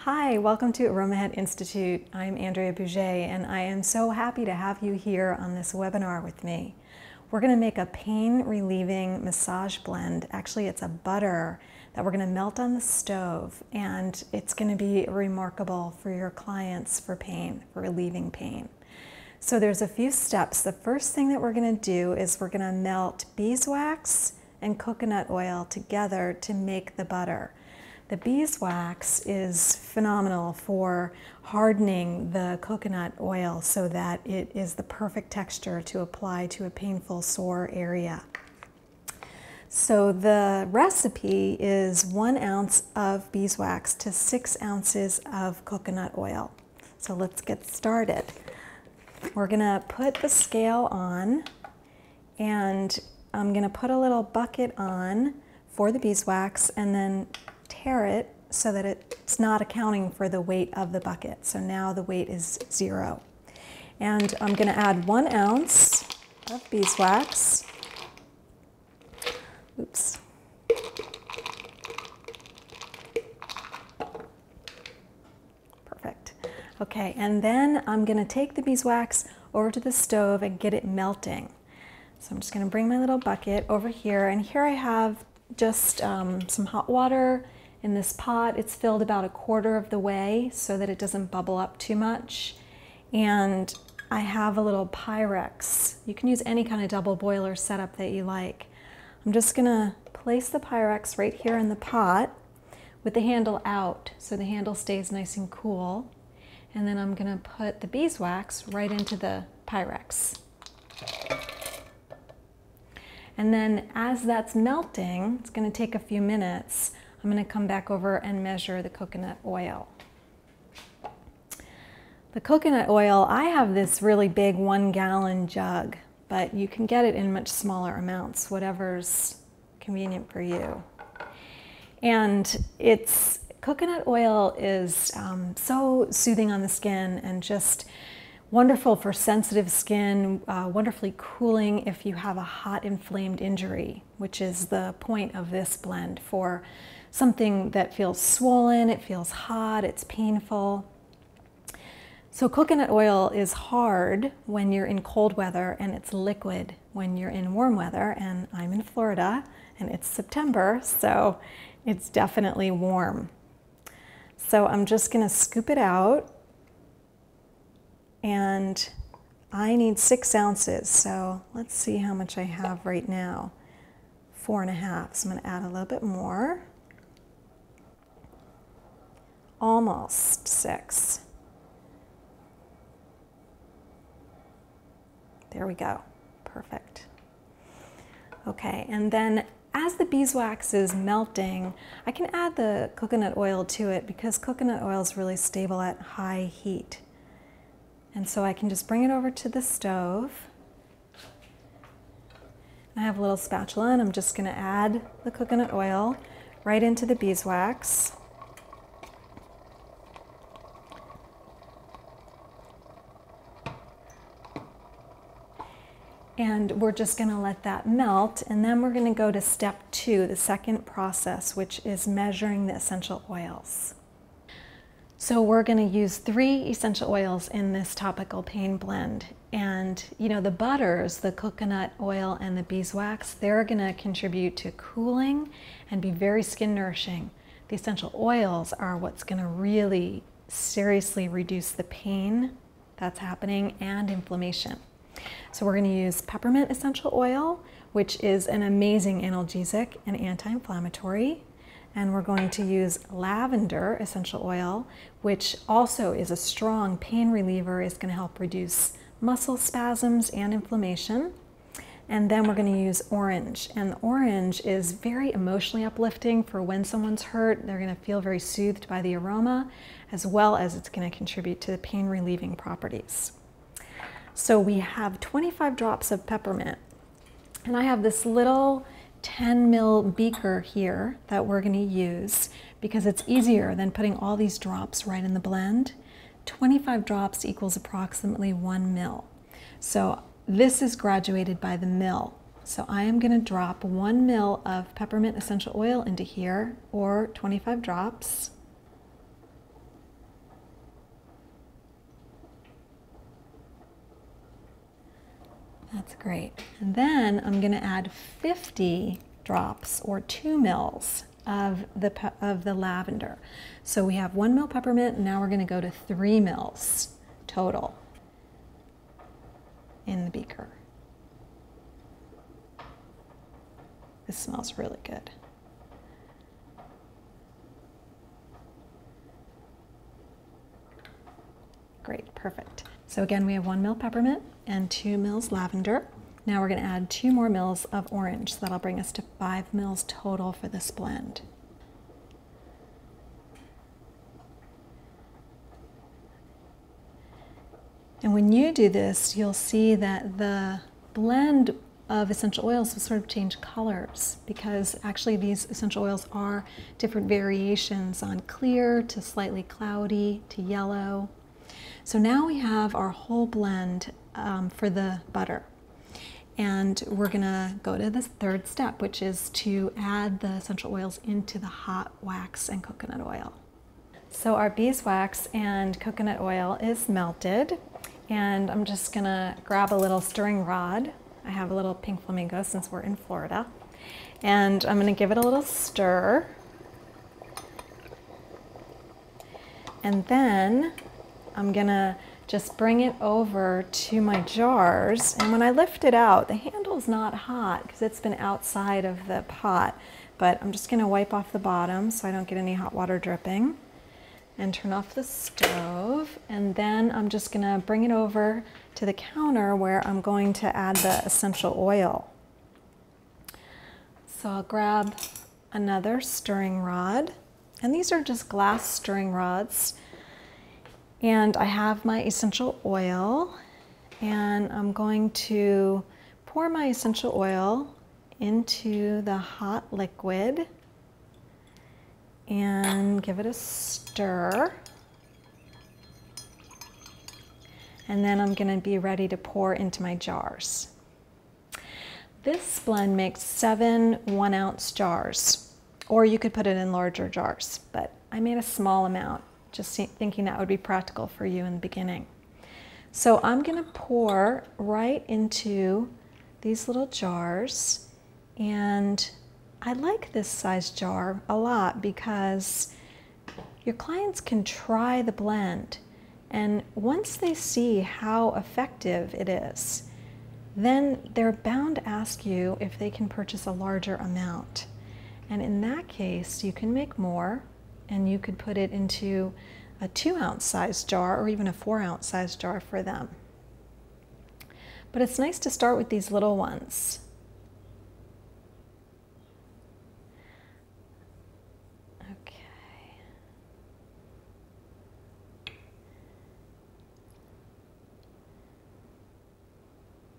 Hi, welcome to Aromahead Institute. I'm Andrea Bouget, and I am so happy to have you here on this webinar with me. We're going to make a pain-relieving massage blend. Actually, it's a butter that we're going to melt on the stove, and it's going to be remarkable for your clients for pain, for relieving pain. So there's a few steps. The first thing that we're going to do is we're going to melt beeswax and coconut oil together to make the butter. The beeswax is phenomenal for hardening the coconut oil so that it is the perfect texture to apply to a painful sore area. So the recipe is 1 ounce of beeswax to 6 ounces of coconut oil. So let's get started. We're gonna put the scale on, and I'm gonna put a little bucket on for the beeswax and then tare it so that it's not accounting for the weight of the bucket. So now the weight is 0. And I'm going to add 1 ounce of beeswax. Oops. Perfect. Okay, and then I'm going to take the beeswax over to the stove and get it melting. So I'm just going to bring my little bucket over here, and here I have just some hot water in this pot. It's filled about 1/4 of the way so that it doesn't bubble up too much. And I have a little Pyrex. You can use any kind of double boiler setup that you like. I'm just gonna place the Pyrex right here in the pot with the handle out so the handle stays nice and cool. And then I'm gonna put the beeswax right into the Pyrex. And then as that's melting, it's gonna take a few minutes, I'm going to come back over and measure the coconut oil. The coconut oil, I have this really big 1-gallon jug, but you can get it in much smaller amounts, whatever's convenient for you. And coconut oil is so soothing on the skin and just wonderful for sensitive skin, wonderfully cooling if you have a hot inflamed injury, which is the point of this blend, for something that feels swollen, it feels hot, it's painful. So coconut oil is hard when you're in cold weather, and it's liquid when you're in warm weather, and I'm in Florida and it's September, so it's definitely warm. So I'm just gonna scoop it out, and I need 6 ounces, so let's see how much I have right now. 4.5, so I'm gonna add a little bit more. Almost 6. There we go. Perfect. Okay, and then as the beeswax is melting, I can add the coconut oil to it because coconut oil is really stable at high heat. And so I can just bring it over to the stove. I have a little spatula, and I'm just going to add the coconut oil right into the beeswax. And we're just going to let that melt, and then we're going to go to step 2, the second process, which is measuring the essential oils. So we're going to use 3 essential oils in this topical pain blend. And you know, the butters, the coconut oil and the beeswax, they're going to contribute to cooling and be very skin nourishing. The essential oils are what's going to really seriously reduce the pain that's happening and inflammation. So we're going to use peppermint essential oil, which is an amazing analgesic and anti-inflammatory. And we're going to use lavender essential oil, which also is a strong pain reliever. It's going to help reduce muscle spasms and inflammation. And then we're going to use orange. And orange is very emotionally uplifting for when someone's hurt. They're going to feel very soothed by the aroma, as well as it's going to contribute to the pain relieving properties. So we have 25 drops of peppermint, and I have this little 10 ml beaker here that we're going to use because it's easier than putting all these drops right in the blend. 25 drops equals approximately 1 ml. So this is graduated by the ml. So I am going to drop 1 ml of peppermint essential oil into here, or 25 drops. That's great. And then I'm going to add 50 drops or 2 mils of the lavender. So we have 1 ml peppermint, and now we're going to go to 3 mils total in the beaker. This smells really good. Great, perfect. So again, we have 1 ml peppermint and 2 mils lavender. Now we're going to add 2 more mils of orange, so that'll bring us to 5 mils total for this blend. And when you do this, you'll see that the blend of essential oils will sort of change colors, because actually these essential oils are different variations on clear to slightly cloudy to yellow. So now we have our whole blend for the butter. And we're gonna go to this third step, which is to add the essential oils into the hot wax and coconut oil. So our beeswax and coconut oil is melted, and I'm just gonna grab a little stirring rod. I have a little pink flamingo since we're in Florida. And I'm gonna give it a little stir. And then I'm gonna just bring it over to my jars. And when I lift it out, the handle's not hot because it's been outside of the pot, but I'm just gonna wipe off the bottom so I don't get any hot water dripping, and turn off the stove. And then I'm just gonna bring it over to the counter where I'm going to add the essential oil. So I'll grab another stirring rod, and these are just glass stirring rods. And I have my essential oil, and I'm going to pour my essential oil into the hot liquid and give it a stir. And then I'm going to be ready to pour into my jars. This blend makes 7 1-ounce jars, or you could put it in larger jars, but I made a small amount, just thinking that would be practical for you in the beginning. So I'm going to pour right into these little jars, and I like this size jar a lot because your clients can try the blend, and once they see how effective it is, then they're bound to ask you if they can purchase a larger amount. And in that case, you can make more, and you could put it into a 2-ounce size jar or even a 4-ounce size jar for them. But it's nice to start with these little ones. Okay.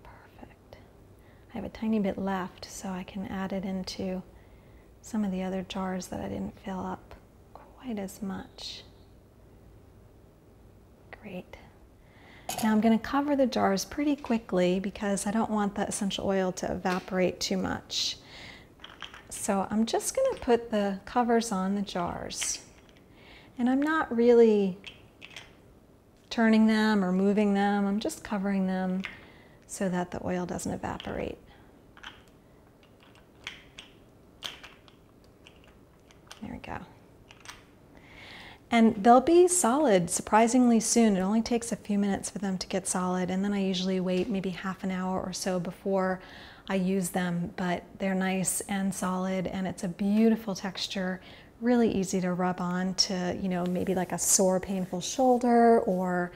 Perfect. I have a tiny bit left, so I can add it into some of the other jars that I didn't fill up quite as much. Great. Now I'm going to cover the jars pretty quickly because I don't want the essential oil to evaporate too much. So I'm just going to put the covers on the jars. And I'm not really turning them or moving them. I'm just covering them so that the oil doesn't evaporate. There we go. And they'll be solid surprisingly soon. It only takes a few minutes for them to get solid, and then I usually wait maybe half an hour or so before I use them, but they're nice and solid, and it's a beautiful texture, really easy to rub on to, you know, maybe like a sore, painful shoulder or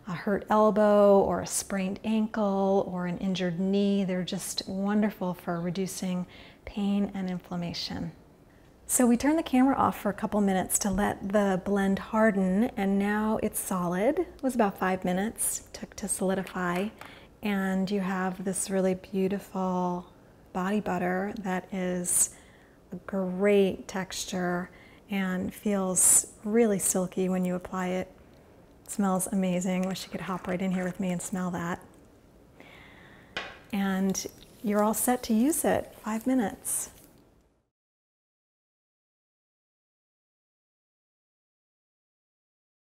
a hurt elbow or a sprained ankle or an injured knee. They're just wonderful for reducing pain and inflammation. So we turned the camera off for a couple minutes to let the blend harden, and now it's solid. It was about 5 minutes, it took to solidify, and you have this really beautiful body butter that is a great texture and feels really silky when you apply it. It smells amazing. Wish you could hop right in here with me and smell that. And you're all set to use it. 5 minutes.